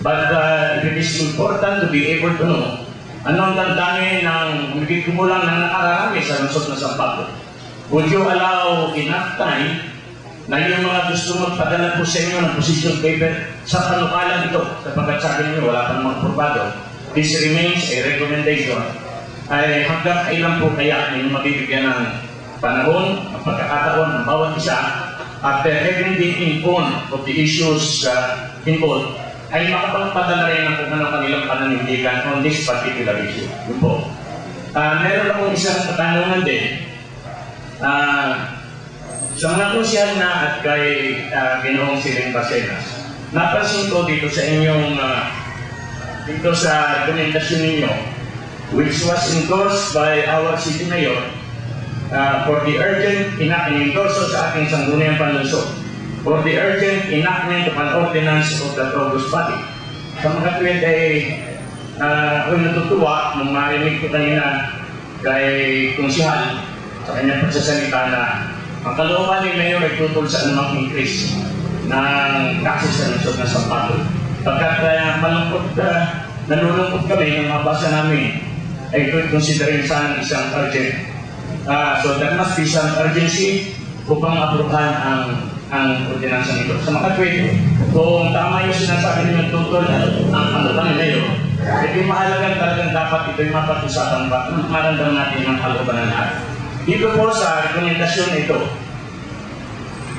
But it is important to be able to know anong damdamin ng hindi kumulang ng nakararami sa lungsod ng San Pablo. Would you allow enough time na yung mga gusto magpadala po sa inyo ng position paper sa panukalan ito? Sapagkat sabi niyo wala pang magpropado. This remains a recommendation. Ay hanggang kailan po kaya yung mabibigyan ng panahon, ang pagkakataon ng bawat isa after having been informed of the issues involved, ay makapagpadala rin ng kung ano kanilang pananindigan on this particular issue. Yun po. Meron akong isang katanungan din. Sa mga krusyal na at kay Ginoong Siring Basenas, napansin ko dito sa inyong dito sa dokumentasyon ninyo, which was endorsed by our City Mayor for the urgent endorso sa ating Sangguniang Panlunsod for the urgent enactment of an ordinance of the August Body. Sa mga tweet ay ako'y natutuwa nung marinig ko kanina kay Konsihal sa kanyang pagsasalita na ang kalooban ni Mayor ay tutol sa anumang increase ng taxes sa lungsod ng San Pablo. Pagkat nalulungkot kami ng mabasa namin ay ito'y considering sa isang urgent. So there must be some urgency upang aprubahan ang ordinansa nito. Sa mga tweet, kung tama yung sinasabi niyo tutol ang kalooban ni Mayor, ito'y mahalagang talagang dapat ito'y mapag-usapan ba maramdaman natin ang kalooban ng lahat. Dito po sa rekomendasyon ito,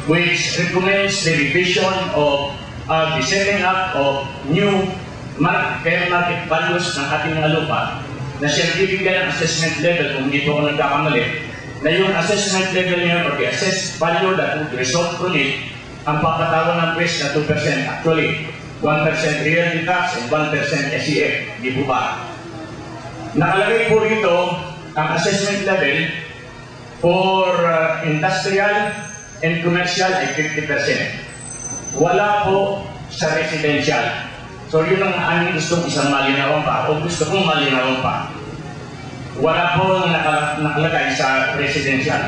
which recommends the revision of the setting up of new fair market values ng ating mga lupa na siya bibigyan ng assessment level, kung hindi po ako nagkakamali, na yung assessment level niya or the assessed value that would result from it, ang papatawan ng price na 2%. Actually, 1% realty tax and 1% SEF. Di po ba? Nakalagay po rito ang assessment level for industrial and commercial ay 50%. Wala po sa residential. So yun ang aming gustong isang malinawan pa o gusto kong malinawan pa. Wala po nakalagay sa residential.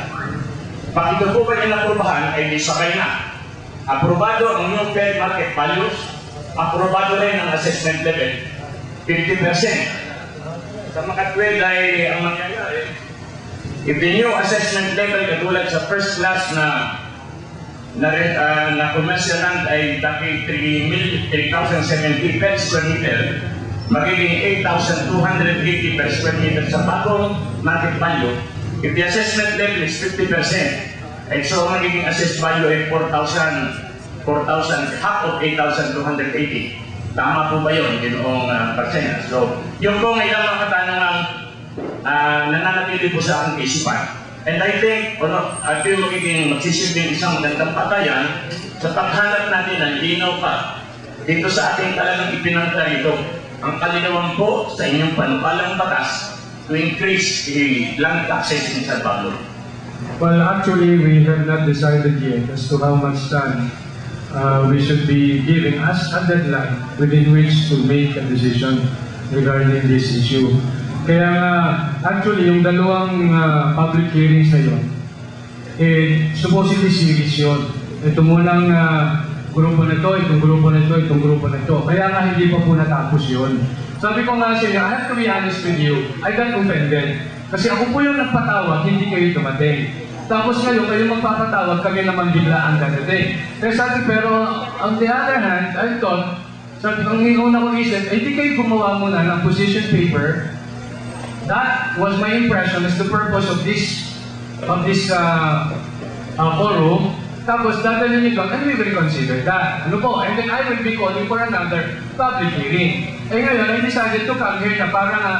Pag ito po ba yung aprubahan ay disabay na. Aprobado ang new fair market values, aprobado rin ang assessment level, 50%. Sa mga 12 ay ang mangyayari, if the new assessment level katulad sa first class na commercial land ay dati 3,070 per square meter, magiging 8,280 per square meter sa bagong market value. If the assessment level is 50%, and so magiging assessed value ay 4,000, half of 8,280. Tama po ba yun? Ginoong percent. So, yung po ngayon mga katanungang nananatili po sa aking isipan. And I think, I feel magiging magsisilbing isang magandang patayan sa paghanap natin ng linaw pa dito sa ating talagang ipinangta ito. Ang kalinawan po sa inyong panukalang batas to increase the land taxes in San Pablo. Well, actually, we have not decided yet as to how much time we should be giving us a deadline within which to make a decision regarding this issue. Kaya nga, actually, yung dalawang public hearings na yun, supposedly series yun. Ito munang grupo na to, itong grupo na to, itong grupo na to. Kaya nga hindi pa po natapos yun. Sabi ko nga sa inyo, I have to be honest with you, I got offended. Kasi ako po yung nagpatawag, hindi kayo dumating. Tapos ngayon, kayo magpapatawag, kami naman biglaan dadating. Kaya sabi, pero on the other hand, I thought, sabi ko, ang una ko isip, hindi kayo gumawa muna ng position paper. That was my impression as the purpose of this forum. Tapos dadalhin niyo doon, and we will consider that. Ano po? And then I will be calling for another public hearing. Eh ngayon, I decided to come here na para nga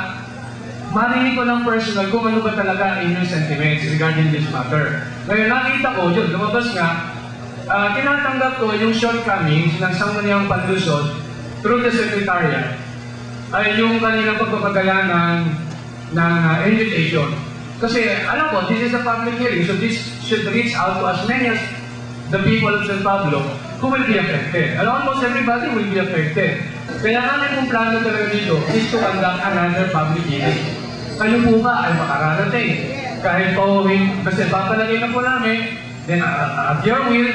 marinig ko ng personal kung ano ba talaga ang inyong sentiments regarding this matter. Ngayon, nakita ko yun, lumabas nga, tinatanggap ko yung shortcomings ng Sangguniang Panlunsod through the Secretariat ay yung kanilang pagpapagala ng invitation. Kasi, alam ko, this is a public hearing, so this should reach out to as many as the people of San Pablo who will be affected. And almost everybody will be affected. Kaya nga kung plano talaga dito is to conduct another public hearing. Kayo po ba ay makararating? Kahit pauwing, kasi papalagay na po namin, then at your will,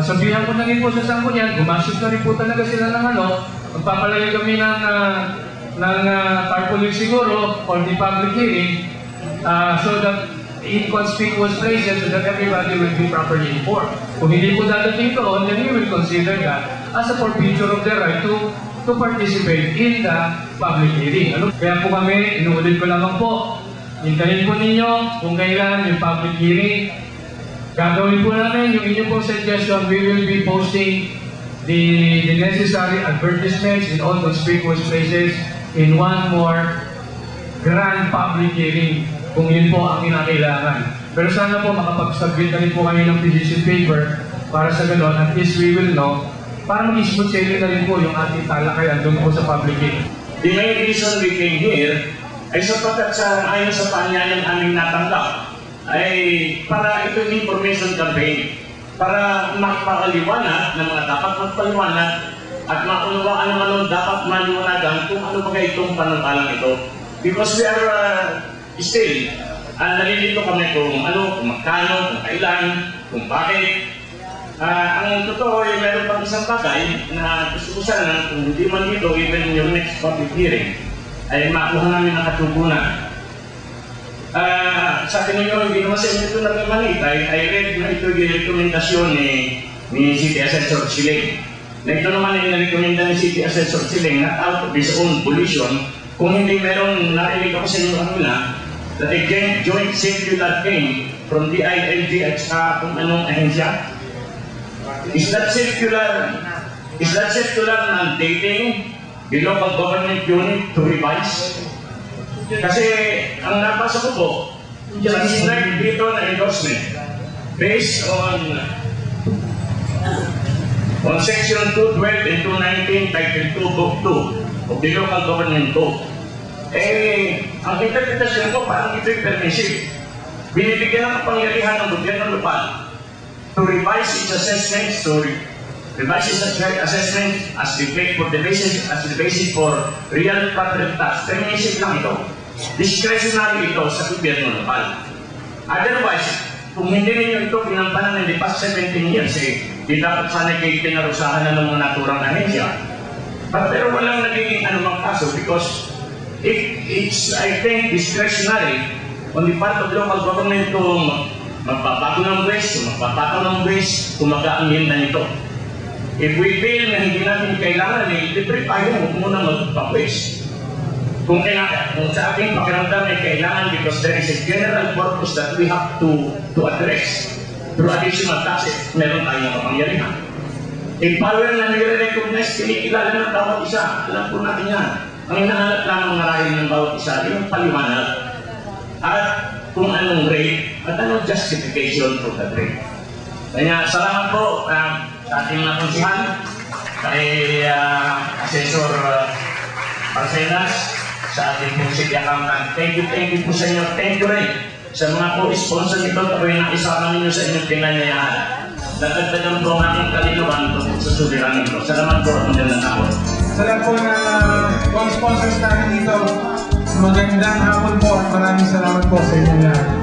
sabihan ko na rin po sa Sanggunian, gumastos na rin po talaga sila ng magpapalagay kami ng tarpaulin siguro for the public hearing so that inconspicuous places so that everybody will be properly informed. Kung hindi po dadating doon, then we will consider that as a forfeiture of the right to participate in the public hearing. Kaya po kami, inuulit ko lamang po, hintayin po ninyo kung kailan yung public hearing. Gagawin po namin yung inyong pong suggestion. We will be posting the necessary advertisements in all conspicuous places in one more grand public hearing kung yun po ang kinakailangan. Pero sana po makapag-submit na rin po kami ng position paper para sa gano'n, at least we will know, para mag-smooth sailing na rin po yung ating talakayan doon po sa public hearing. The main reason we came here ay sapagkat ayon sa paanyayang aming natanggap ay para ito yung information campaign, para magpakaliwanag ng mga dapat magpaliwanag at maunawaan naman ng dapat maliwanagan kung ano ba itong panangkalang ito. Because we are still, nalilito kami kung ano, kung magkano, kung kailan, kung bakit. Ang totoo ay meron pang isang bagay na gusto ko sana kung hindi man dito, even yung next public hearing, ay makuha namin ang katugunan. Sa akin nyo, hindi naman sa inyo ito nag-manit. I read na ito yung rekomendasyon ni City Assessor Siling. Na ito naman ay narekomenda ni City Assessor Siling not out of his own volition, kung hindi meron narinig ako sa inyo kanina, that a joint circular came from the ILG at sa kung anong ahensya. Is that circular mandating the local government unit to revise? Kasi ang nabasa ko po, sa slide dito na endorsement, based on section 212 and 219, title 2, book 2 of the local government code. Ang interpretasyon ko parang ito'y permissive. Binibigyan ng kapangyarihan ng gobyerno lokal to revise its assessments, as the basis for real property tax. Permissive lang ito. Discretionary ito sa gobyerno lokal. Otherwise, kung hindi ninyo ito pinampanan in the past 17 years, di dapat sana kayo pinarusahan na ng mga naturang ahensya. Pero walang nagiging anumang kaso because it's, I think, discretionary on the part of local government kung magbabago ng buwis, kung magbabago ng buwis, kung mag-aamyenda nito. If we feel na hindi natin kailangan, libre tayo, huwag muna magpabuwis. Kung sa ating pakiramdam ay kailangan because there is a general purpose that we have to address through additional taxes, meron tayong kapangyarihan. A power na nire-recognize, kinikilala ng bawat isa, alam po natin yan. Ang hinahanap lang ng marahil ng bawat isa, yung paliwanag at kung anong rate at anong justification for that rate. Kaya salamat po sa ating nakunsihan kay Assessor Parcenas, sa ating pong city accountant. Thank you po sa inyo. Thank you rin sa mga co-sponsor nito at ako'y nakisama ninyo sa inyong pinanyayahan. Nagdagdagan po ang aking kaliluan sa suliranin ko. Salamat po at magandang hapon. Sa lahat po ng co-sponsors namin dito, magandang hapon po at maraming salamat po sa inyo lahat.